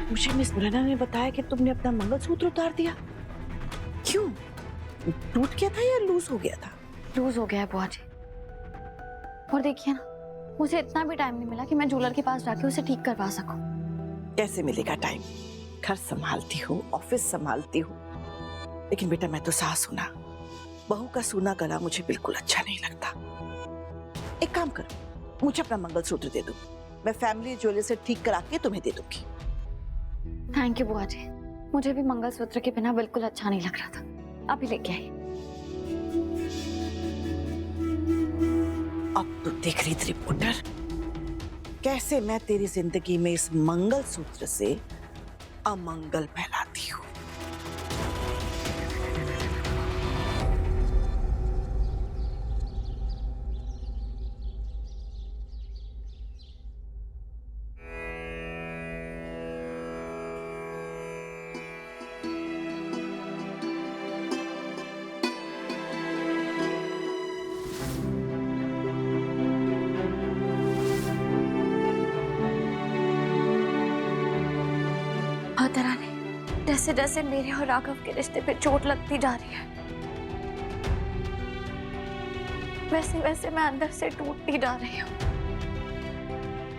मुझे मिस ब्रना ने बताया कि तुमने अपना मंगलसूत्र उतार दिया। क्यों? टूट गया था या लूज हो गया था? लूज हो गया है बुआ जी। और देखिए ना, मुझे इतना भी टाइम नहीं मिला कि मैं ज्वेलर के पास जाके उसे ठीक करवा सकूं। कैसे मिलेगा टाइम? घर संभालती हूँ, ऑफिस संभालती हूँ, लेकिन बेटा मैं तो सास हूं ना। बहू का सूना गला मुझे बिल्कुल अच्छा नहीं लगता। एक काम करो, मुझे अपना मंगलसूत्र दे दो, मैं फैमिली ज्वेलर से ठीक करा के तुम्हें दे दूंगी। थैंक यू बुआ जी, मुझे भी मंगलसूत्र के बिना बिल्कुल अच्छा नहीं लग रहा था। अभी लेके आई। अब तो देख रही थी रिपोर्टर, कैसे मैं तेरी जिंदगी में इस मंगलसूत्र से अमंगल फैलाती हूँ। जैसे जैसे मेरे और राघव के रिश्ते पे चोट लगती जा रही है, वैसे वैसे मैं अंदर से टूटती जा रही हूँ।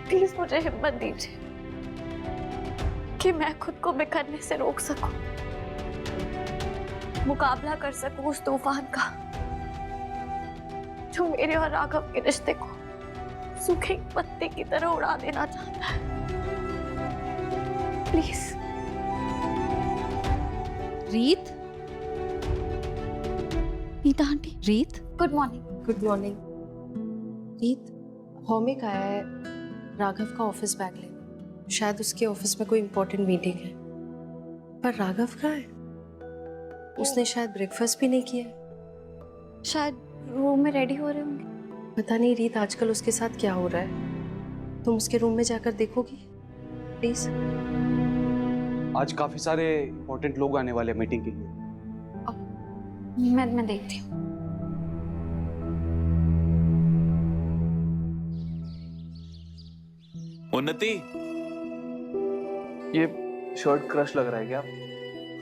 प्लीज मुझे हिम्मत दीजिए कि मैं खुद को बिखरने से रोक सकूं, मुकाबला कर सकूं उस तूफान का जो मेरे और राघव के रिश्ते को सूखे पत्ते की तरह उड़ा देना चाहता है। प्लीज। रीत, नीता आंटी, रीत, गुड मॉर्निंग। Good morning. रीत, होमिक आया है राघव का ऑफिस बैग लेने। शायद उसके ऑफिस में कोई इंपॉर्टेंट मीटिंग है। पर राघव कहाँ है? उसने शायद ब्रेकफास्ट भी नहीं किया। शायद रूम में रेडी हो रहे होंगे। पता नहीं रीत, आजकल उसके साथ क्या हो रहा है। तुम उसके रूम में जाकर देखोगी प्लीज? आज काफी सारे इंपॉर्टेंट लोग आने वाले हैं मीटिंग के लिए। मैं देखती हूँ। उन्नति, ये शर्ट क्रश लग रहा है क्या?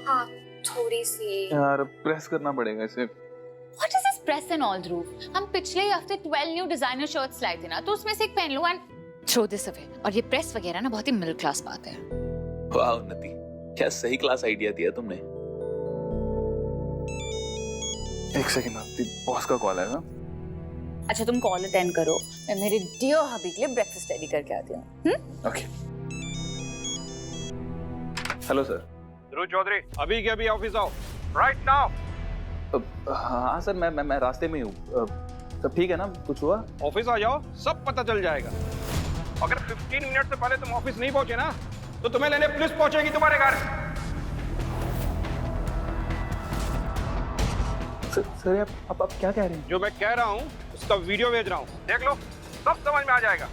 हाँ, थोड़ी सी। यार प्रेस करना पड़ेगा इसे। What is this press and all, Dhruv? हम पिछले हफ्ते 12 न्यू डिजाइनर शर्ट्स लाए थे ना, तो उसमें से एक पहन लो एंड थ्रो दिस अवे। और ये प्रेस वगैरह ना बहुत ही मिडिल क्लास बात है। वाह उन्नति, क्या सही क्लास आइडिया दिया तुमने। एक सेकंड, आपकी बॉस का कॉल है ना? अच्छा तुम कॉल अटेंड करो, मैं मेरे डियर हबी के लिए ब्रेकफास्ट रेडी करके आती हूँ। Okay. Hello sir. Dhruv Chaudhary, अभी के अभी ऑफिस आओ, राइट नाउ। हाँ सर, मैं रास्ते में हूँ। सब ठीक है ना? कुछ हुआ? ऑफिस आ जाओ, सब पता चल जाएगा। अगर 15 मिनट से पहले तुम ऑफिस नहीं पहुंचे ना, तो तुम्हें लेने पुलिस पहुंचेगी तुम्हारे घर। सर आप क्या कह रहे हैं? जो मैं कह रहा हूँ उसका वीडियो भेज रहा हूँ, देख लो, सब समझ में आ जाएगा।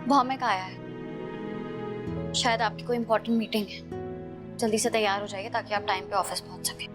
भौमिक आया है, शायद आपकी कोई इंपॉर्टेंट मीटिंग है। जल्दी से तैयार हो जाइए ताकि आप टाइम पे ऑफिस पहुंच सकें।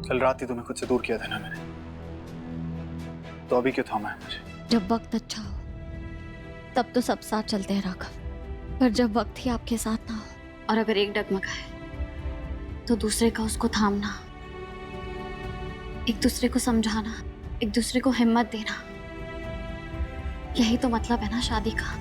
कल रात ही तुम्हें खुद से दूर किया था ना मैंने, तो अभी क्यों थामा है मुझे? जब वक्त अच्छा हो तब तो सब साथ चलते हैं राघव, पर जब वक्त ही आपके साथ ना हो और अगर एक डगमगा है तो दूसरे का उसको थामना, एक दूसरे को समझाना, एक दूसरे को हिम्मत देना, यही तो मतलब है ना शादी का।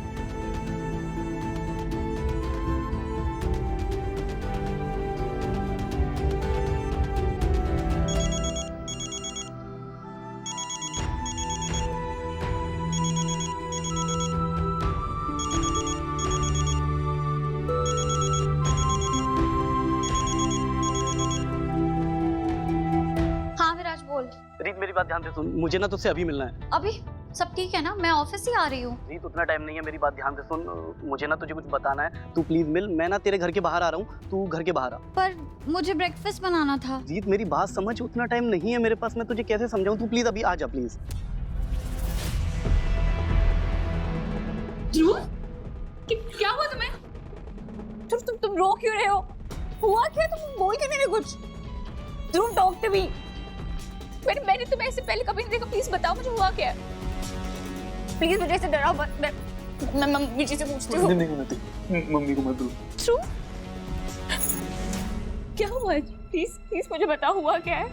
हाँ विराज बोल। रीत मेरी बात ध्यान से सुन, मुझे ना तुझसे अभी मिलना है। अभी सब ठीक है ना? मैं ऑफिस ही आ रही हूँ। रीत उतना टाइम नहीं है, मेरी बात ध्यान से सुन, मुझे ना तुझे कुछ बताना है, तू प्लीज मिल। मैं ना तेरे घर के बाहर आ रहा हूँ, तू घर के बाहर आ। पर मुझे ब्रेकफास्ट बनाना था। रीत मेरी बात समझ, उतना टाइम नहीं है मेरे पास, मैं तुझे कैसे समझाऊं, तू प्लीज अभी आ जा प्लीज। क्या हुआ तुम्हें? तुम रो क्यों रहे हो? हुआ क्या? तुम बोल क्यों नहीं रहे कुछ? ध्रुव टॉक टू मी। मैंने तुम्हें ऐसे पहले कभी नहीं देखा, प्लीज बताओ मुझे हुआ क्या है। प्लीज मुझे ऐसे डराओ मत। मैं मम्मी जी से पूछती हूँ। मम्मी को मत दो। ध्रुव क्या हुआ है? प्लीज मुझे बताओ हुआ क्या है?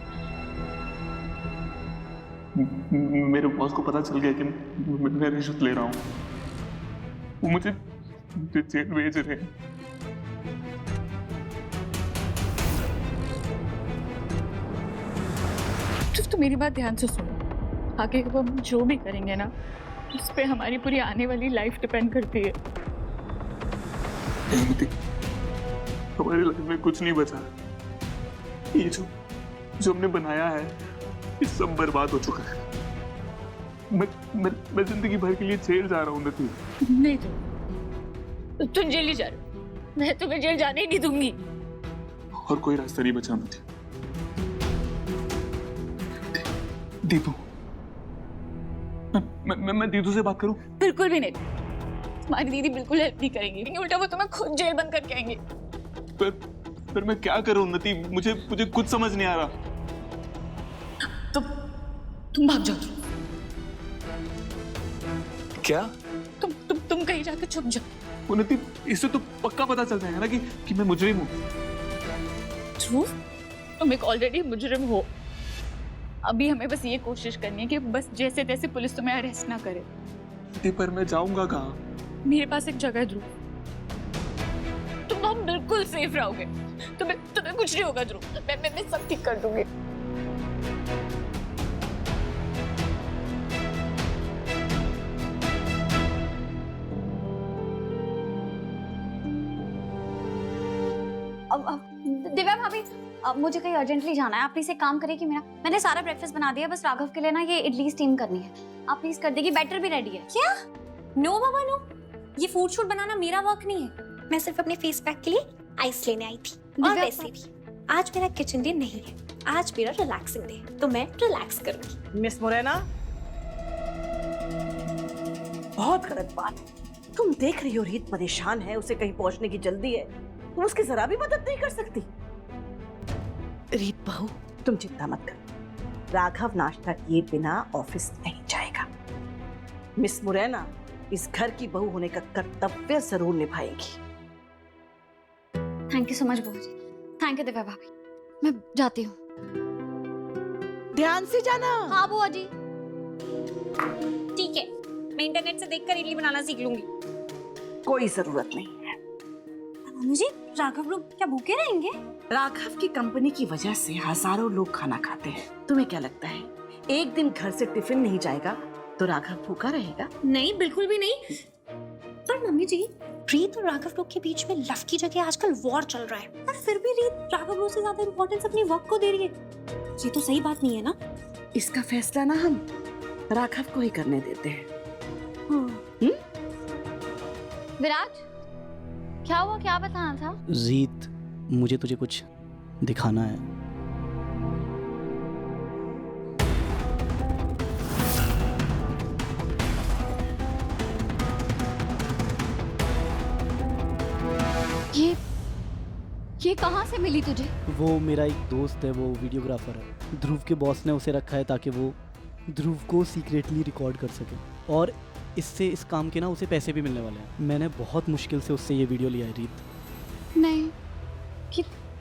मेरे बॉस को पता चल गया कि मैं रिश्वत ले रहा हूँ, वो मुझे जेल भेज रहे हैं। तो मेरी बात ध्यान से सुनो, आगे हम जो भी करेंगे ना, उस पे हमारी पूरी आने वाली लाइफ डिपेंड करती है। हमारी लाइफ में कुछ नहीं बचा, ये जो हमने बनाया है ये सब बर्बाद हो चुका है। मैं जिंदगी भर के लिए जेल जा रहा हूँ नती। नहीं तो तुम जेल ही जा रहे हो, मैं तुम्हें जेल जाने ही नहीं दूंगी। और कोई रास्ता नहीं बचा नती। दीपू, मैं दीदू से बात करूं? बिल्कुल भी नहीं। तुम्हारी दीदी बिल्कुल हेल्प नहीं करेंगी, उल्टा वो तुम्हें खुद जेल बंद करके आएंगे। पर मैं क्या करूं नती, मुझे कुछ समझ नहीं आ रहा। तुम भाग जाओ। क्या? तुम कहीं जाकर छुप जाओ। नती, इससे तो पक्का पता चल जाएगा ना कि मैं मुजरिम हूं। ध्रुव, तुम एक ऑलरेडी मुजरिम हो। अभी हमें बस ये कोशिश करनी है कि बस जैसे तैसे पुलिस तुम्हें अरेस्ट ना करे। पर मैं जाऊंगा कहाँ? मेरे पास एक जगह है ध्रुव, तुम बिल्कुल सेफ रहोगे। तुम्हें कुछ नहीं होगा ध्रुव, मैं सब ठीक कर दूंगी। दिव्या भाभी, मुझे कहीं अर्जेंटली जाना है। आप प्लीज एक काम करिए कि मैंने सारा ब्रेकफास्ट बना दिया, बस राघव के लिए ना ये इडली स्टीम करनी है। आप प्लीज कर देगी, बैटर भी रेडी है। क्या? नो बाबा नो, ये फूड शूट बनाना मेरा वर्क नहीं है। मैं सिर्फ अपने फेस पैक के लिए आइस लेने आई थी। और वैसे भी आज मेरा किचन डे नहीं है, आज मेरा रिलैक्सिंग डे है, तो मैं रिलैक्स करूंगी। मिस मुरैना, बहुत गलत बात। तुम देख रही हो रीत परेशान है, उसे कहीं पहुंचने की जल्दी है, तुम उसकी जरा भी मदद नहीं कर सकती। रीत बहू, तुम चिंता मत कर, राघव नाश्ता किए बिना ऑफिस नहीं जाएगा। मिस मुरैना इस घर की बहू होने का कर्तव्य जरूर निभाएंगी। थैंक यू सो मच बहू जी। थैंक यू दिव्या भाभी, मैं जाती हूँ। ध्यान से जाना। हाँ बुआ जी। ठीक है, मैं इंटरनेट से देखकर इडली बनाना सीख लूंगी। कोई जरूरत नहीं है। मम्मी जी, राघव लोग क्या भूखे रहेंगे? राघव की कंपनी की वजह से हजारों लोग खाना खाते हैं। तुम्हें क्या लगता है एक दिन घर से टिफिन नहीं जाएगा तो राघव भूखा रहेगा? नहीं, बिल्कुल भी नहीं। पर मम्मी जी, रीत और राघव लोग के बीच में लव की जगह आजकल वॉर चल रहा है, और फिर भी रीत राघव लोग से ज्यादा इंपॉर्टेंस अपनी वर्क को दे रही है। ये तो सही बात नहीं है ना? इसका फैसला ना हम राघव को ही करने देते हैं। विराज, क्या हुआ? क्या बताना था? रीत, मुझे तुझे कुछ दिखाना है। ये कहाँ से मिली तुझे? वो मेरा एक दोस्त है, वो वीडियोग्राफर है। ध्रुव के बॉस ने उसे रखा है ताकि वो ध्रुव को सीक्रेटली रिकॉर्ड कर सके, और इससे इस काम के ना उसे पैसे भी मिलने वाले हैं। मैंने बहुत मुश्किल से उससे ये वीडियो लिया है रीत। नहीं,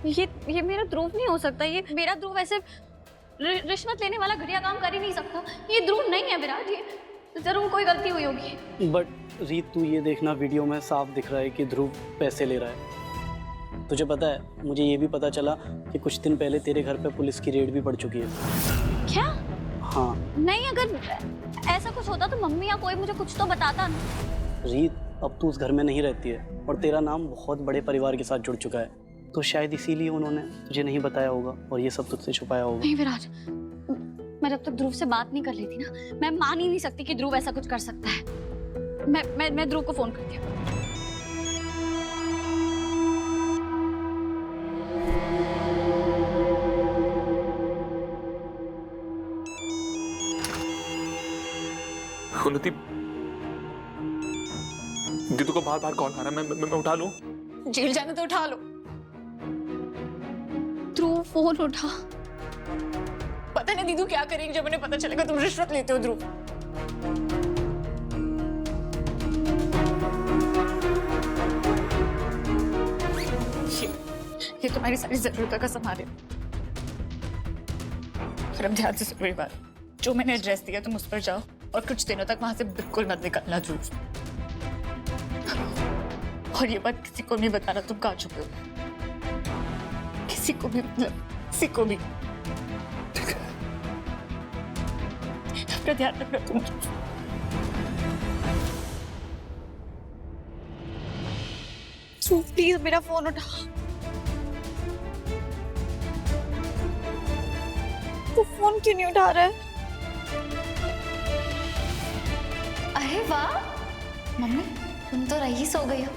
ये मेरा ध्रुव नहीं हो सकता। ये मेरा ध्रुव ऐसे रिश्वत लेने वाला घटिया काम कर ही नहीं सकता। ये ध्रुव नहीं है विराट, ये जरूर कोई गलती हुई होगी। बट रीत तू ये देखना, वीडियो में साफ दिख रहा है कि ध्रुव पैसे ले रहा है। तुझे पता है, मुझे ये भी पता चला कि कुछ दिन पहले तेरे घर पे पुलिस की रेड भी पड़ चुकी है। क्या? हाँ। नहीं, अगर ऐसा कुछ होता तो मम्मी या कोई मुझे कुछ तो बताता ना। रीत, अब तू उस घर में नहीं रहती है और तेरा नाम बहुत बड़े परिवार के साथ जुड़ चुका है, तो शायद इसीलिए उन्होंने तुझे नहीं बताया होगा और ये सब तुझसे छुपाया होगा। नहीं विराट, मैं जब तक ध्रुव से बात नहीं कर लेती ना, मैं मान ही नहीं सकती कि ध्रुव ऐसा कुछ कर सकता है। मैं ध्रुव को फोन करती हूँ। उन्नति, दीदू को बार बार कॉल आ रहा है, मैं उठा लूं? जेल जाना तो उठा लो। ध्रुव फोन उठा। पता नहीं दीदू क्या करेगी जब उन्हें पता चलेगा तुम रिश्वत लेते हो ध्रुव। ये तुम्हारी सारी जरूरतों का सामान है। फिर अब ध्यान से सुनो मेरी बात। जो मैंने एड्रेस दिया तुम उस पर जाओ और कुछ दिनों तक वहां से बिल्कुल मत निकलना ध्रुव। और ये बात किसी को नहीं बताना तुम कहाँ छुपे हो। किसी को भी, मतलब किसी को भी। ठीक है। अपना ध्यान रखना तुम। प्लीज मेरा फोन उठा। तू फोन क्यों नहीं उठा रहा है? अरे वाह मम्मी, तुम तो रईस हो गई हो।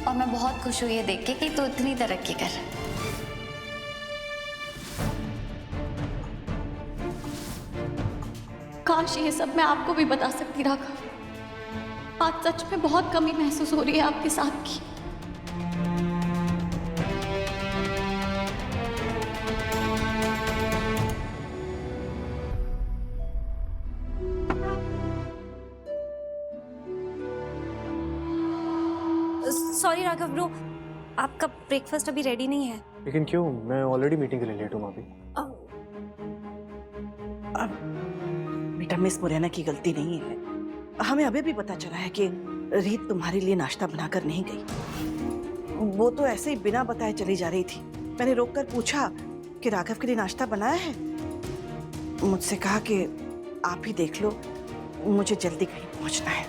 और मैं बहुत खुश हुई ये देख के कि तू इतनी तरक्की कर। काश ये सब मैं आपको भी बता सकती राघव। आज सच में बहुत कमी महसूस हो रही है आपके साथ की। सॉरी राघव ब्रो, आपका ब्रेकफास्ट अभी रेडी नहीं है। लेकिन क्यों? मैं ऑलरेडी मीटिंग के लिए लेट हूँ अभी। बेटा, मिस मुरैना की गलती नहीं है। हमें अभी भी पता चला है कि रीत तुम्हारे लिए नाश्ता बनाकर नहीं गई। वो तो ऐसे ही बिना बताए चली जा रही थी। मैंने रोककर पूछा कि राघव के लिए नाश्ता बनाया है। मुझसे कहा कि आप ही देख लो, मुझे जल्दी कहीं पहुंचना है।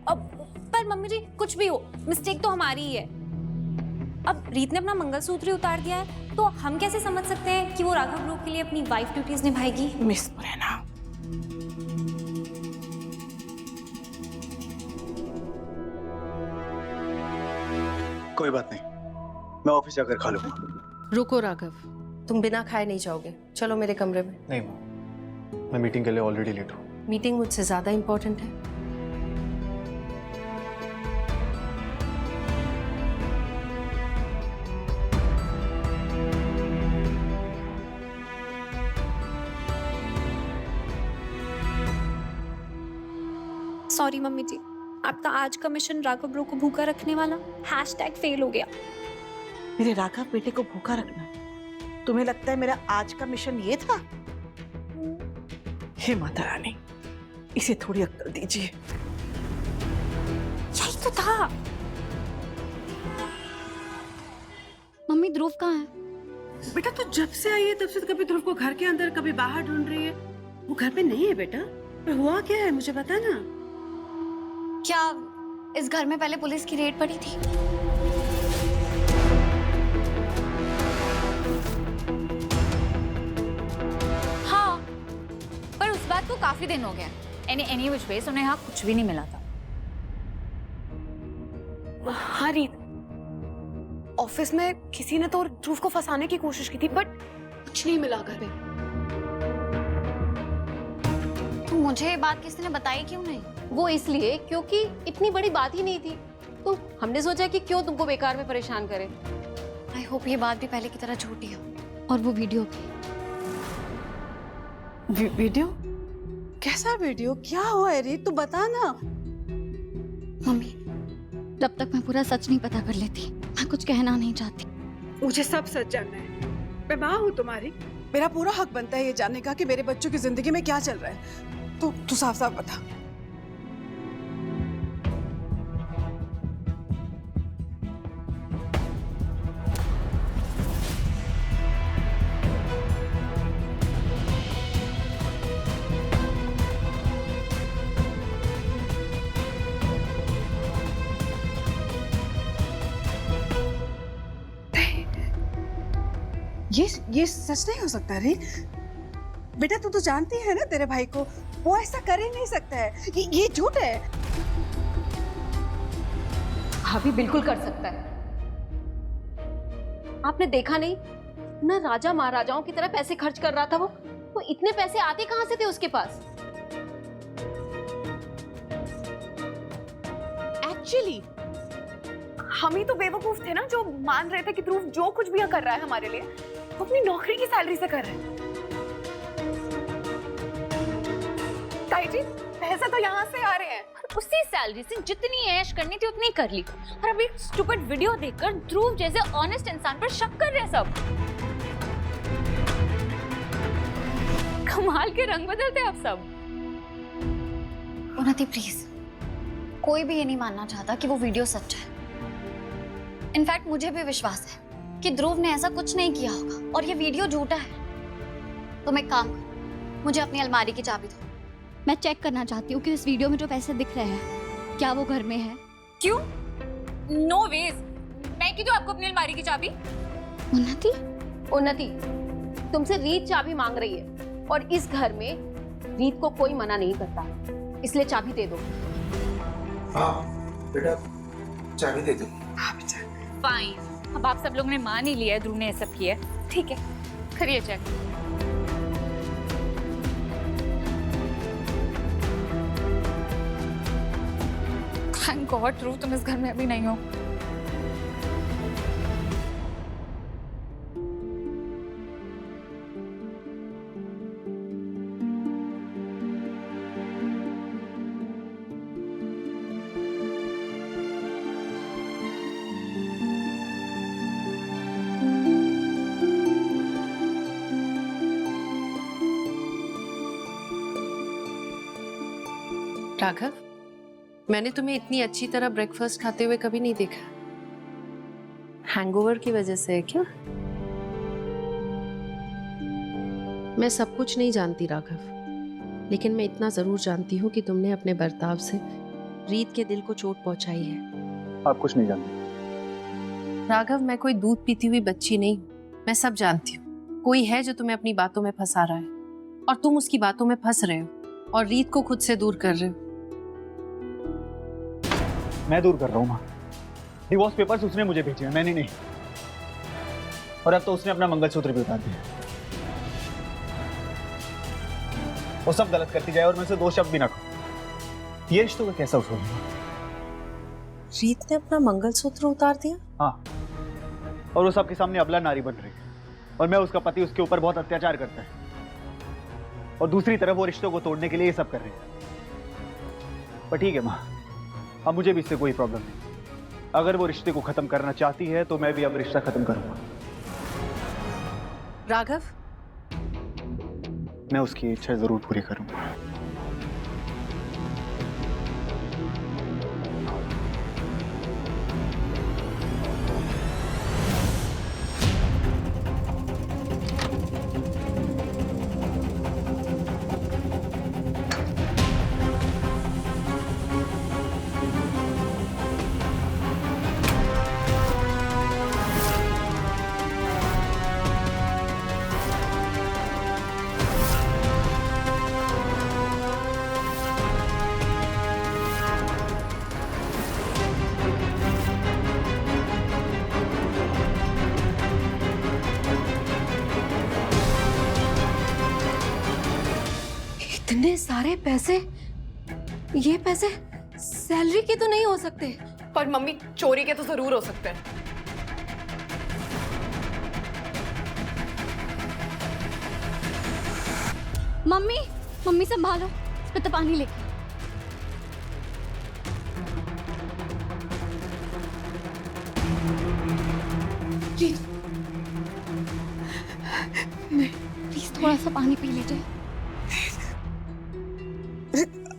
अब पर मम्मी जी, कुछ भी हो, मिस्टेक तो हमारी ही है। अब रीत ने अपना मंगलसूत्र उतार दिया है, तो हम कैसे समझ सकते हैं कि वो राघव ब्रो के लिए अपनी वाइफ ड्यूटीज निभाएगी? मिस मुरैना, कोई बात नहीं, मैं ऑफिस जाकर खा लूंगा। रुको राघव, तुम बिना खाए नहीं जाओगे। चलो मेरे कमरे में। नहीं माँ, मैं मीटिंग के लिए ऑलरेडी लेट हूँ। मीटिंग मुझसे ज्यादा इंपॉर्टेंट है। सॉरी मम्मी जी, आपका आज का मिशन राघव ब्रो को भूखा रखने वाला #फेल हो गया। मेरे राघव बेटे को भूखा रखना, तुम्हें लगता है मेरा आज का मिशन ये था? हे माता रानी, इसे थोड़ी अक्ल दीजिए। यही तो था। मम्मी ध्रुव कहाँ है? बेटा तो जब से आई है तब से तो कभी ध्रुव को घर के अंदर कभी बाहर ढूंढ रही है। वो घर पे नहीं है बेटा। पर हुआ क्या है मुझे बता ना। क्या इस घर में पहले पुलिस की रेड पड़ी थी? हाँ, पर उस बात को काफी दिन हो गया। एनी विच वेज उन्हें यहाँ कुछ भी नहीं मिला था। हाँ रीत, ऑफिस में किसी ने तो ध्रुव को फंसाने की कोशिश की थी, बट कुछ नहीं मिला घर में। तो मुझे ये बात किसी ने बताई क्यों नहीं? वो इसलिए क्योंकि इतनी बड़ी बात ही नहीं थी, तो हमने सोचा कि क्यों तुमको बेकार में परेशान करें। आई होप ये बात भी पहले की तरह झूठी हो, और वो वीडियो भी। वीडियो? कैसा वीडियो? क्या हुआ है रीत, तू बता ना। मम्मी, जब तक मैं पूरा सच नहीं पता कर लेती, मैं कुछ कहना नहीं चाहती। मुझे सब सच जानना है। मैं माँ हूँ तुम्हारी, मेरा पूरा हक बनता है ये जानने का कि मेरे बच्चों की जिंदगी में क्या चल रहा है। तो तू साफ साफ बता। ये सच नहीं हो सकता रे। बेटा तू तो जानती है ना तेरे भाई को, वो ऐसा कर ही नहीं सकता है। ये झूठ है। भाभी बिल्कुल कर सकता है। आपने देखा नहीं ना, राजा महाराजाओं की तरह पैसे खर्च कर रहा था वो इतने पैसे आते कहां से थे उसके पास? एक्चुअली हम ही तो बेवकूफ थे ना जो मान रहे थे कि ध्रुव जो कुछ भी कर रहा है हमारे लिए वो अपनी नौकरी की सैलरी से कर रहे हैं। ताई जी, पैसे तो यहाँ से आ रहे हैं। उसी सैलरी से जितनी ऐश करनी थी उतनी कर ली, और अभी स्टूपिड वीडियो देखकर ध्रुव जैसे ऑनेस्ट इंसान पर शक कर रहे हैं सब। कमाल के रंग बदलते हैं आप सब। उन्नति प्लीज, कोई भी ये नहीं मानना चाहता कि वो वीडियो सच है। इनफैक्ट मुझे भी विश्वास है कि ध्रुव ने ऐसा कुछ नहीं किया होगा और ये वीडियो झूठा है। तो मैं काम कर, मुझे अपनी अलमारी की चाबी दो। मैं चेक करना चाहती हूँ कि इस वीडियो में जो पैसे दिख रहे हैं क्या वो घर में है। क्यों? नो वेज, मैं क्यों दूं आपको अपनी अलमारी की चाबी? उन्नति, तुमसे रीत चाबी मांग रही है और इस घर में रीत को कोई मना नहीं करता, इसलिए चाबी दे दो। हाँ बेटा, चाबी दे दो। फाइन, अब आप सब लोगों ने मान ही लिया है ध्रुव ने ये सब किया। ठीक है, करिए चेक। थैंक गॉड ध्रुव तुम इस घर में अभी नहीं हो। राघव, मैंने तुम्हें इतनी अच्छी तरह ब्रेकफास्ट खाते हुए कभी नहीं देखा। हैंगओवर की वजह से है क्या? मैं सब कुछ नहीं जानती राघव, लेकिन मैं इतना जरूर जानती हूँ कि तुमने अपने बर्ताव से रीत के दिल को चोट पहुंचाई है। आप कुछ नहीं जानते राघव, मैं कोई दूध पीती हुई बच्ची नहीं हूँ। मैं सब जानती हूँ। कोई है जो तुम्हें अपनी बातों में फंसा रहा है और तुम उसकी बातों में फंस रहे हो और रीत को खुद से दूर कर रहे हो। मैं दूर कर रहा हूँ माँ। डिवोर्स पेपर्स उसने मुझे भेजे हैं, मैंने नहीं। और अब तो उसने अपना मंगलसूत्र भी उतार दिया। वो सब गलत करती जाए और मैं उसे दो शब्द भी ना कहूं। ये रिश्तों का कैसा उसूल है? रीत ने अपना मंगलसूत्र उतार दिया? हाँ, और वो सबके सामने अबला नारी बन रही है और मैं उसका पति उसके ऊपर बहुत अत्याचार करता है, और दूसरी तरफ वो रिश्तों को तोड़ने के लिए ये सब कर रहे हैं। पर ठीक है माँ, अब मुझे भी इससे कोई प्रॉब्लम नहीं। अगर वो रिश्ते को खत्म करना चाहती है तो मैं भी अब रिश्ता खत्म करूंगा। राघव, मैं उसकी इच्छा जरूर पूरी करूंगा। इतने सारे पैसे, ये पैसे सैलरी के तो नहीं हो सकते। पर मम्मी, चोरी के तो जरूर हो सकते हैं। मम्मी, मम्मी संभालो, इस पे तो पानी लेके। रीत, थोड़ा सा पानी पी लीजिए।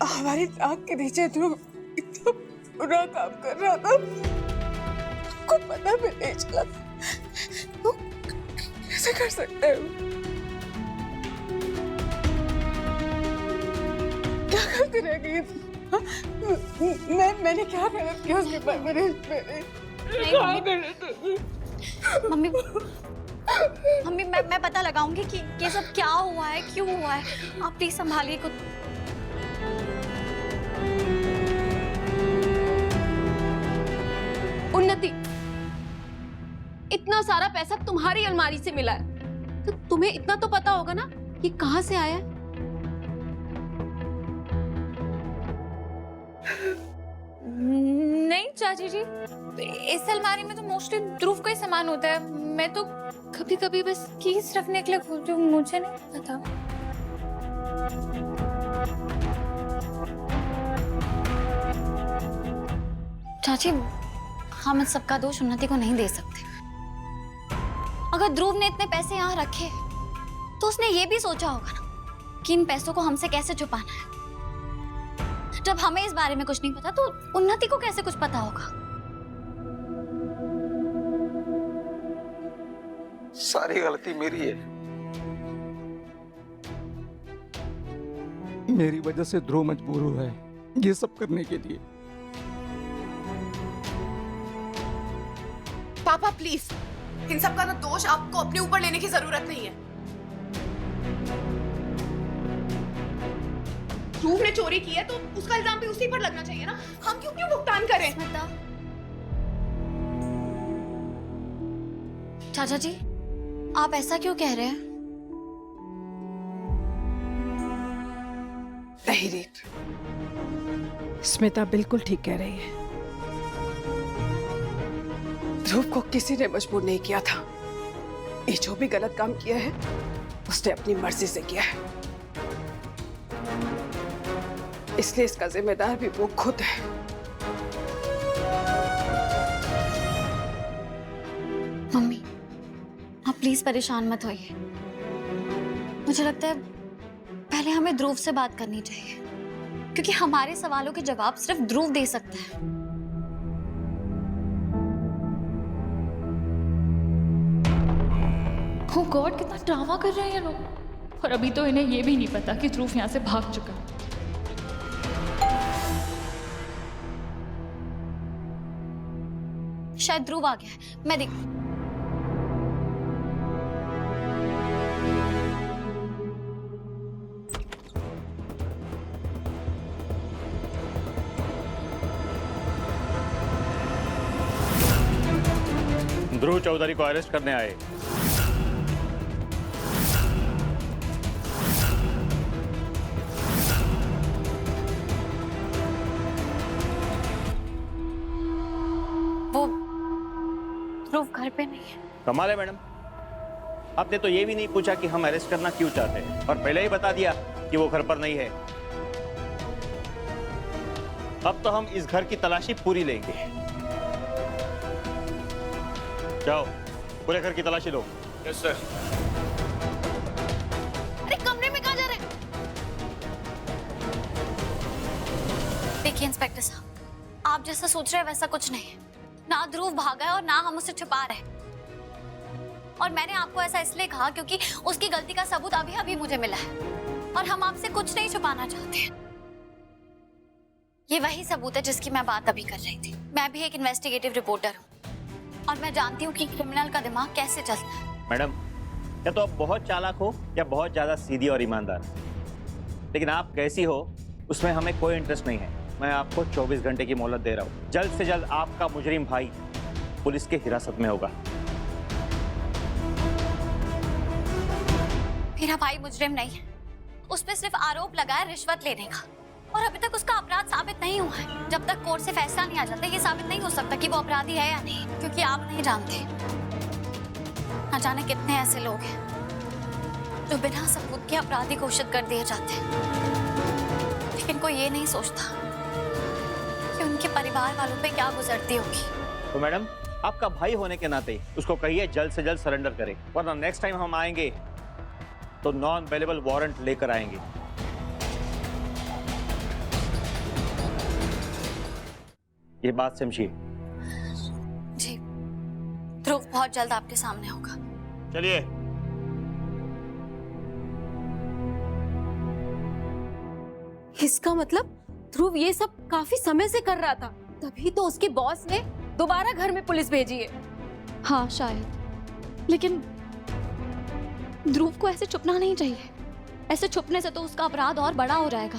हमारी आँख के नीचे ध्रुव इतना बुरा काम कर रहा था, आपको पता भी नहीं चला। तो कैसे कर सकते हो? क्या करती रहेगी? मैंने क्या गलत किया उसके बाद? मम्मी मम्मी मैं पता लगाऊंगी कि ये सब क्या हुआ है, क्यों हुआ है। आप प्लीज संभालिए खुद। उन्नति, इतना सारा पैसा तुम्हारी अलमारी से मिला है, तो तुम्हें इतना तो पता होगा ना कि कहाँ से आया है? नहीं चाची जी, इस अलमारी में तो मोस्टली ध्रुव का ही सामान होता है। मैं तो कभी कभी बस कीज रखने के लिए खोलती हूँ, मुझे नहीं पता। चाची, हम इस सबका दोष उन्नति को नहीं दे सकते। अगर ध्रुव ने इतने पैसे यहाँ रखे तो उसने ये भी सोचा होगा ना कि इन पैसों को हमसे कैसे छुपाना है। जब हमें इस बारे में कुछ नहीं पता तो उन्नति को कैसे कुछ पता होगा? सारी गलती मेरी है। मेरी वजह से ध्रुव मजबूर हुआ है ये सब करने के लिए। पापा प्लीज, इन सब का ना दोष आपको अपने ऊपर लेने की जरूरत नहीं है। ध्रुव ने चोरी की है तो उसका इल्जाम भी उसी पर लगना चाहिए ना। हम क्यों क्यों भुगतान करें? चाचा जी, आप ऐसा क्यों कह रहे हैं? नहीं रीत, स्मिता बिल्कुल ठीक कह रही है। ध्रुव को किसी ने मजबूर नहीं किया था। ये जो भी गलत काम किया है उसने अपनी मर्जी से किया है, इसलिए इसका जिम्मेदार भी वो खुद है। मम्मी, आप प्लीज परेशान मत होइए। मुझे लगता है पहले हमें ध्रुव से बात करनी चाहिए, क्योंकि हमारे सवालों के जवाब सिर्फ ध्रुव दे सकता है। ओ गॉड, कितना ड्रामा कर रहे हैं ये लोग। और अभी तो इन्हें ये भी नहीं पता कि ध्रुव यहाँ से भाग चुका है। शायद ध्रुव आ गया है, मैं देख। ध्रुव चौधरी को अरेस्ट करने आए। वो ध्रुव घर पे नहीं है। कमाल है मैडम, आपने तो ये भी नहीं पूछा कि हम अरेस्ट करना क्यों चाहते हैं, और पहले ही बता दिया कि वो घर पर नहीं है। अब तो हम इस घर की तलाशी पूरी लेंगे। जाओ, पूरे घर की तलाशी लो। Yes sir. अरे कमरे में कहाँ जा रहे हैं? देखिए इंस्पेक्टर साहब, आप जैसा सोच रहे हैं वैसा कुछ नहीं है। ना ध्रुव भागा है और ना हम उसे छुपा रहे हैं। और मैंने आपको ऐसा इसलिए कहा क्योंकि उसकी गलती का सबूत अभी अभी मुझे मिला है, और हम आपसे कुछ नहीं छुपाना चाहते हैं। ये वही सबूत है जिसकी मैं बात अभी कर रही थी। मैं भी एक इन्वेस्टिगेटिव रिपोर्टर हूँ और मैं जानती हूँ कि क्रिमिनल का दिमाग कैसे चलता है। मैडम, या तो आप बहुत चालाक हो या बहुत ज्यादा सीधी और ईमानदार, लेकिन आप कैसी हो उसमें हमें कोई इंटरेस्ट नहीं है। मैं आपको 24 घंटे की मोहलत दे रहा हूँ। जल्द से जल्द आपका मुजरिम भाई पुलिस के हिरासत में होगा। मेरा भाई मुजरिम नहीं है, उस पर सिर्फ आरोप लगा है रिश्वत लेने का, और अभी तक उसका अपराध साबित नहीं हुआ है। जब तक कोर्ट से फैसला नहीं आ जाता ये साबित नहीं हो सकता कि वो अपराधी है या नहीं, क्योंकि आप नहीं जानते न जाने कितने ऐसे लोग हैं जो बिना सबूत के अपराधी घोषित कर दिए जाते हैं, लेकिन कोई ये नहीं सोचता कि उनके परिवार वालों पे क्या गुजरती होगी। तो मैडम, आपका भाई होने के नाते उसको कहिए जल्द से जल्द सरेंडर करे, वरना नेक्स्ट टाइम हम आएंगे तो नॉन अवेलेबल वारंट लेकर आएंगे। ये बात समझिए। जी, ध्रुव बहुत जल्द आपके सामने होगा। चलिए। इसका मतलब ध्रुव ये सब काफी समय से कर रहा था, तभी तो उसके बॉस ने दोबारा घर में पुलिस भेजी है। हाँ शायद, लेकिन ध्रुव को ऐसे छुपना नहीं चाहिए। ऐसे छुपने से तो उसका अपराध और बड़ा हो जाएगा।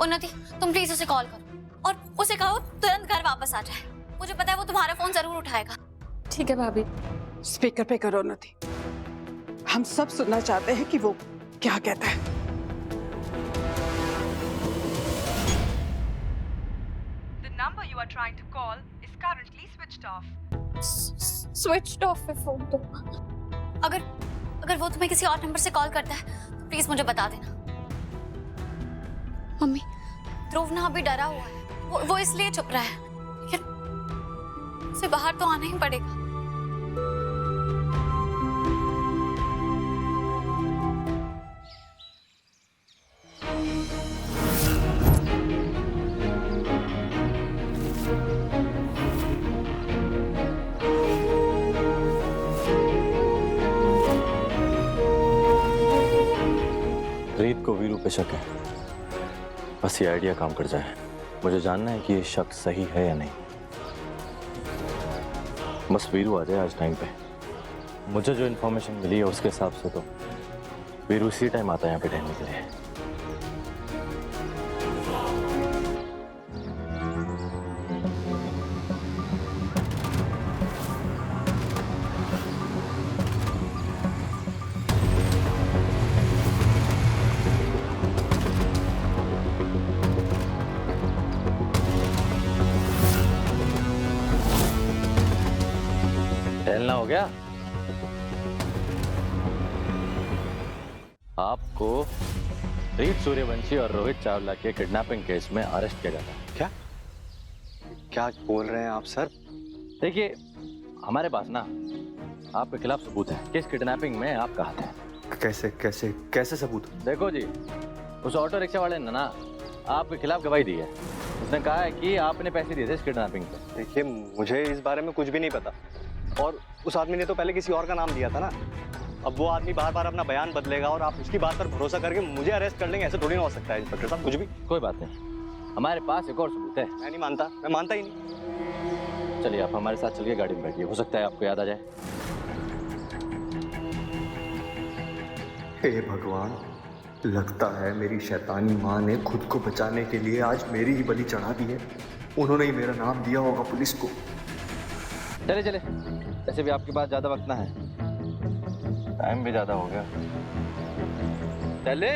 उन्नति, तुम प्लीज उसे कॉल करो और उसे कहो तुरंत घर वापस आ जाए। मुझे पता है वो तुम्हारा फोन जरूर उठाएगा। ठीक है भाभी। स्पीकर पे करो उन्नति, हम सब सुनना चाहते हैं कि वो क्या कहता है। The number you are trying to call is currently switched off. Switch off है फोन तो। अगर वो तुम्हें किसी और नंबर से कॉल करता है तो प्लीज मुझे बता देना। मम्मी, ध्रुव ना अभी डरा हुआ है, वो इसलिए चुप रहा है, लेकिन उसे बाहर तो आना ही पड़ेगा। रीत को वीरू पे शक है, बस ये आइडिया काम कर जाए। मुझे जानना है कि ये शक सही है या नहीं। बस वीरू आ जाए आज टाइम पे। मुझे जो इन्फॉर्मेशन मिली है उसके हिसाब से तो वीरू इसी टाइम आता है यहाँ पे टहलने के लिए। टहलना हो गया? आपको रीत सूर्यवंशी और रोहित चावला के किडनैपिंग केस में अरेस्ट किया जाता है। क्या क्या बोल रहे हैं आप सर? देखिए, हमारे पास ना आपके खिलाफ सबूत है कि इस किडनैपिंग में आपका हाथ है। कैसे कैसे कैसे सबूत? देखो जी, उस ऑटो रिक्शा वाले ने ना आपके खिलाफ गवाही दी है। उसने कहा है कि आपने पैसे दिए थे इस किडनैपिंग पे। देखिए, मुझे इस बारे में कुछ भी नहीं पता, और उस आदमी ने तो पहले किसी और का नाम दिया था ना। अब वो आदमी बार बार अपना बयान बदलेगा और आप उसकी बात पर भरोसा करके मुझे अरेस्ट कर लेंगे, ऐसे थोड़ी ना हो सकता है इंस्पेक्टर साहब। कुछ भी। कोई बात नहीं, हमारे पास एक और सबूत है। मैं नहीं मानता, मैं मानता ही नहीं। चलिए, आप हमारे साथ चल के गाड़ी में बैठिए, हो सकता है आपको याद आ जाए। हे भगवान, लगता है मेरी शैतानी माँ ने खुद को बचाने के लिए आज मेरी ही बलि चढ़ा दी है। उन्होंने ही मेरा नाम दिया होगा पुलिस को। चले चले, ऐसे भी आपके पास ज्यादा वक्त ना है, टाइम भी ज्यादा हो गया। चले।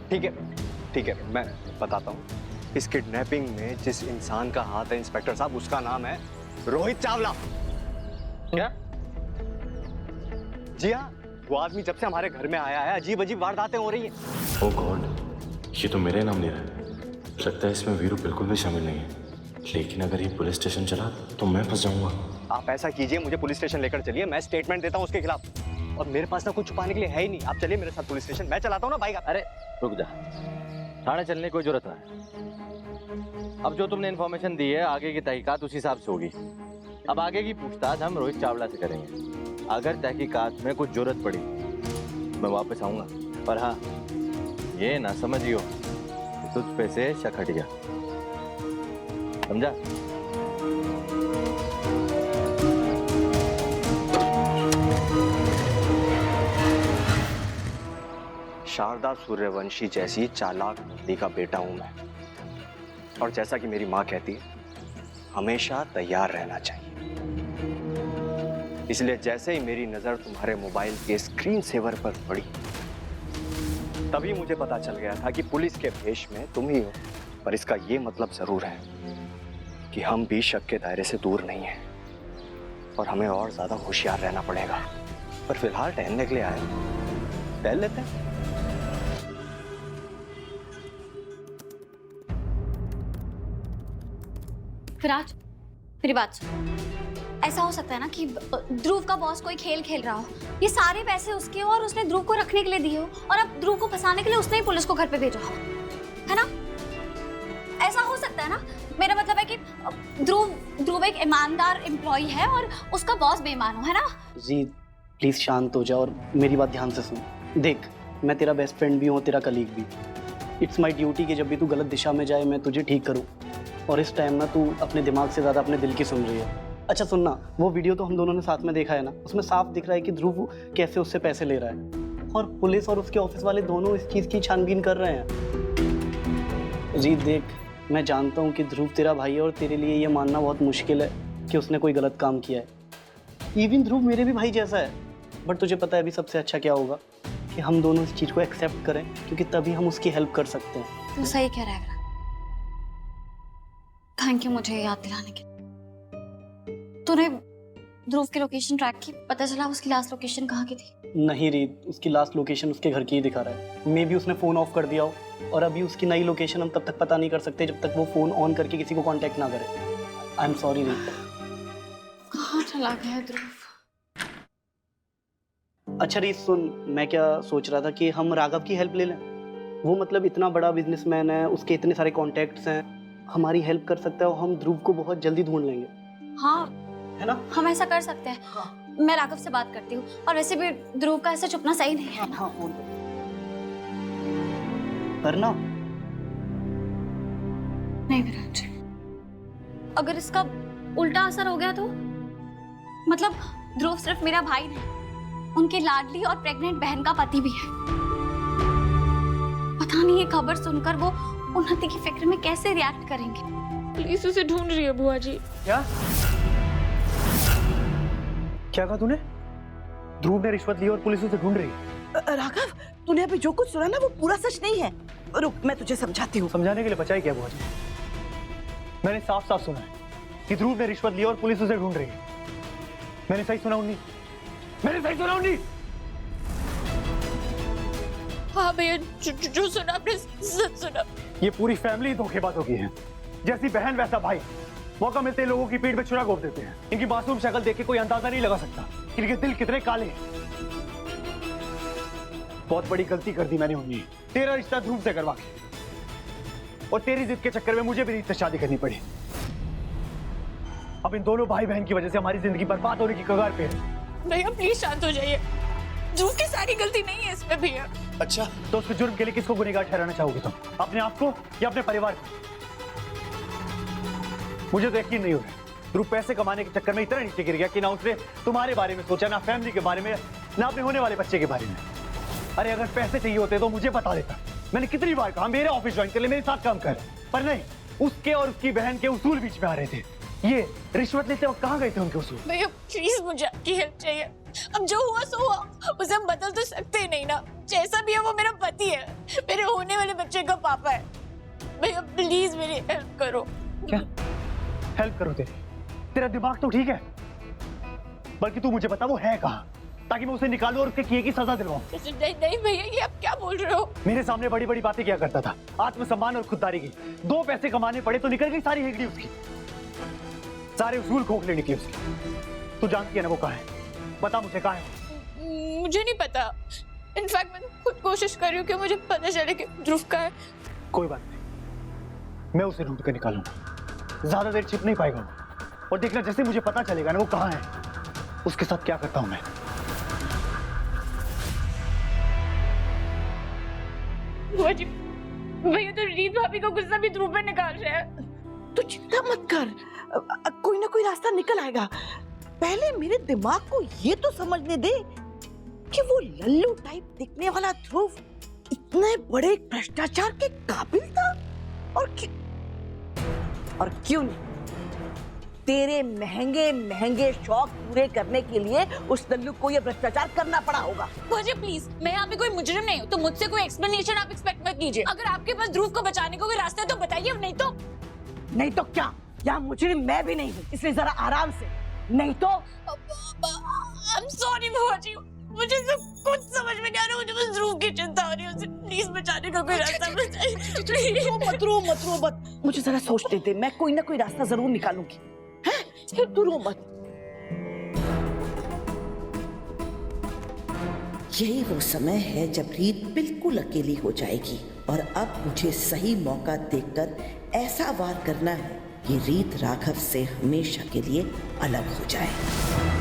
ठीक है, मैं बताता हूँ। इस किडनैपिंग में जिस इंसान का हाथ है इंस्पेक्टर साहब, उसका नाम है रोहित चावला। क्या? जी हाँ, वो आदमी जब से हमारे घर में आया है अजीब अजीब वारदातें हो रही हैं। ओह गॉड, ये तो मेरे नाम ले रहा है। लगता है इसमें वीरू बिल्कुल भी शामिल नहीं है, लेकिन अगर ये पुलिस स्टेशन चला तो मैं फंस जाऊंगा। आप ऐसा कीजिए, मुझे पुलिस स्टेशन लेकर चलिए, मैं स्टेटमेंट देता हूँ उसके खिलाफ। और मेरे पास ना कुछ छुपाने के लिए है ही नहीं। आप चलिए मेरे साथ पुलिस स्टेशन, मैं चलाता हूँ ना बाइक। अरे रुक जा, थाने चलने की कोई जरूरत ना है। अब जो तुमने इन्फॉर्मेशन दी है, आगे की तहकीकात उसी हिसाब से होगी। अब आगे की पूछताछ हम रोहित चावला से करेंगे। अगर तहकीकात में कुछ जरूरत पड़ी मैं वापस आऊंगा, पर हाँ ये ना समझियो तुझ पे से शक हट गया, समझा? शारदा सूर्यवंशी जैसी चालाक लड़की का बेटा हूं मैं, और जैसा कि मेरी माँ कहती है, हमेशा तैयार रहना चाहिए। इसलिए जैसे ही मेरी नजर तुम्हारे मोबाइल के स्क्रीन सेवर पर पड़ी, तभी मुझे पता चल गया था कि पुलिस के भेष में तुम ही हो। पर इसका ये मतलब जरूर है कि हम भी शक के दायरे से दूर नहीं हैं, और हमें और ज्यादा होशियार रहना पड़ेगा। पर फिलहाल टहलने के लिए आए, टहल लेते हैं। विराज, मेरी बात सुन। ऐसा हो सकता है ना कि ध्रुव का बॉस कोई खेल खेल रहा हो, ये सारे पैसे उसके हो और उसने ध्रुव को रखने के लिए दिए हो, और अब ध्रुव को फंसाने के लिए उसने ही पुलिस को घर पे भेजा हो, है ना? ऐसा हो सकता है ना? मेरा मतलब है कि ध्रुव एक ईमानदार एम्प्लॉय है और उसका बॉस बेईमान हो, है ना? जी प्लीज शांत हो जा और मेरी बात ध्यान से सुन। देख, मैं तेरा बेस्ट फ्रेंड भी हूँ, तेरा कलीग भी। इट्स माई ड्यूटी कि जब भी तू गलत दिशा में जाए मैं तुझे ठीक करूँ, और इस टाइम ना तू अपने दिमाग से ज़्यादा अपने दिल की सुन रही है। अच्छा सुनना, वो वीडियो तो हम दोनों ने साथ में देखा है ना, उसमें साफ दिख रहा है कि ध्रुव कैसे उससे पैसे ले रहा है, और पुलिस और उसके ऑफिस वाले दोनों इस चीज़ की छानबीन कर रहे हैं। जी देख, मैं जानता हूँ कि ध्रुव तेरा भाई है और तेरे लिए ये मानना बहुत मुश्किल है कि उसने कोई गलत काम किया है। इवन ध्रुव मेरे भी भाई जैसा है, बट तुझे पता है अभी सबसे अच्छा क्या होगा कि हम दोनों इस चीज़ को एक्सेप्ट करें, क्योंकि तभी हम उसकी हेल्प कर सकते हैं। तू सही कह रहा है। थैंक यू मुझे याद दिलाने के लिए। तूने ध्रुव की लोकेशन ट्रैक की, पता चला उसकी लास्ट लोकेशन कहाँ की थी? नहीं रीत, उसकी लास्ट लोकेशन उसके घर की ही दिखा रहा है। मे बी उसने फ़ोन ऑफ कर दिया हो, और अभी उसकी नई लोकेशन हम तब तक पता नहीं कर सकते जब तक वो फ़ोन ऑन करके किसी को कांटेक्ट ना करे। आई एम सॉरी रीत। कहाँ चला गया ध्रुव? अच्छा रीत सुन, मैं क्या सोच रहा था कि हम राघव की हेल्प ले लें। वो मतलब इतना बड़ा बिजनेसमैन है, उसके इतने सारे कॉन्टैक्ट्स हैं, हमारी हेल्प कर सकता है और हम ध्रुव को बहुत जल्दी ढूंढ लेंगे। हाँ है ना? हम ऐसा कर सकते हैं। हाँ। मैं राघव से बात करती हूँ, और वैसे भी ध्रुव का ऐसे चुपना सही नहीं है। हाँ फोन करना। नहीं विराट, अगर इसका उल्टा असर हो गया तो मतलब ध्रुव सिर्फ मेरा भाई नहीं, उनकी लाडली और प्रेग्नेंट बहन का पति भी है। पता नहीं ये खबर सुनकर वो उन्नति की फिक्र में कैसे रिएक्ट करेंगे। पुलिस उसे ढूंढ रही है बुआ जी। क्या कहा तूने? ध्रुव ने रिश्वत ली और पुलिस उसे ढूंढ रही है। राघव, तूने अभी जो कुछ सुना ना वो पूरा सच नहीं है। रुक, मैं तुझे समझाती हूँ। समझाने के लिए बचा ही क्या बुआ जी? मैंने साफ साफ सुना है कि ध्रुव ने रिश्वत ली और पुलिस उसे ढूंढ रही है। मैंने सही सुना उन्नी? मैंने सही सुना उन्नी? हाँ भैया, जो सुना आपने सच सुना। ये पूरी फैमिली धोखेबाजों की है। जैसी बहन वैसा भाई, मौका मिलते लोगों की पीठ पे छुरा घोंप देते हैं। इनकी मासूम शक्ल देख के कोई अंदाजा नहीं लगा सकता कि इनके दिल कितने काले हैं। बहुत बड़ी गलती कर दी मैंने उन्हीं। तेरा रिश्ता ध्रुव से करवा के, और तेरी जिद के चक्कर में मुझे भी रीत से शादी करनी पड़ी। अब इन दोनों भाई बहन की वजह से हमारी जिंदगी बर्बाद होने की कगार पे है। भैया प्लीज शांत हो जाइए, ध्रुव की सारी गलती नहीं है इसमें भैया। अच्छा, तो उसके जुर्म के लिए किसको गुनहगार ठहराना चाहोगे तुम? अपने आप को या अपने परिवार को? मुझे तो यकीन नहीं हो रहा। ध्रुव पैसे कमाने के चक्कर में इतना नीचे गिर गया कि ना उसने तुम्हारे बारे में सोचा, ना फैमिली के बारे में, ना अपने होने वाले बच्चे के बारे में। अरे अगर पैसे चाहिए होते तो मुझे बता देता। मैंने कितनी बार कहा मेरे ऑफिस ज्वाइन कर ले, मेरे साथ काम कर, पर नहीं, उसके और उसकी बहन के उसूल बीच में आ रहे थे। ये रिश्वत लेते वक्त कहाँ गए थे उनके उसूल? भैया प्लीज मुझे आपकी हेल्प चाहिए। अब जो हुआ सो हुआ, उसे हम बदल तो सकते ही नहीं ना। जैसा भी है वो मेरा पति है, मेरे होने वाले बच्चे का पापा है। भैया प्लीज मेरी हेल्प करो। क्या हेल्प करो? तेरा दिमाग तो ठीक है, बल्कि तू मुझे बता वो है कहाँ, ताकि मैं उसे निकालूं और उसके किए की सजा दिलवाऊं। नहीं भैया, ये आप क्या बोल रहे हो? मेरे सामने बड़ी बड़ी बातें क्या करता था, आत्मसम्मान और खुददारी की। 2 पैसे कमाने पड़े तो निकल गई सारी हेगड़ी उसकी, सारे उसूल खोखले निकले उसके। तू जानती है ना वो कहाँ है? बता मुझे कहाँ है? मुझे नहीं पता। इनफैक्ट मैं खुद कोशिश कर रही हूँ कि मुझे पता चले कि ध्रुव कहाँ है। कोई बात नहीं, मैं उसे ढूंढ कर निकालूंगा। ज्यादा देर छिप नहीं पाएगा वो, और देखना जैसे मुझे पता चलेगा ना वो कहाँ है, उसके साथ क्या करता हूं मैं। भैया तो रीत भाभी का गुस्सा भी ध्रुव पे निकाल रहे हैं। तू चिंता मत कर, कोई ना कोई रास्ता निकल आएगा। पहले मेरे दिमाग को ये तो समझने दे कि वो लल्लू टाइप दिखने वाला ध्रुव इतने बड़े भ्रष्टाचार के काबिल था, और क्यों नहीं? तेरे महंगे महंगे शौक पूरे करने के लिए उस लल्लू को ये भ्रष्टाचार करना पड़ा होगा। मुझे प्लीज, मैं यहाँ पे कोई मुजरिम नहीं हूँ, तो मुझसे कोई एक्सप्लेनेशन आप एक्सपेक्ट मत कीजिए। अगर आपके पास ध्रुव को बचाने का कोई रास्ता है तो बताइए, नहीं तो क्या? यहाँ मुजरिम मैं भी नहीं हूँ, इसलिए जरा आराम से। नहीं तो I'm sorry बुआ जी, मुझे सब कुछ समझ में नहीं आ रहा। मुझे बस ध्रुव की चिंता हो रही है, उसे प्लीज बचाने का कोई रास्ता बताइए। मत, मुझे जरा सोचने दे, मैं कोई ना कोई रास्ता जरूर निकालूंगी। हैं? तू रो मत। यही वो समय है जब रीत बिल्कुल अकेली हो जाएगी और अब मुझे सही मौका देखकर ऐसा वार करना है कि रीत राघव से हमेशा के लिए अलग हो जाए।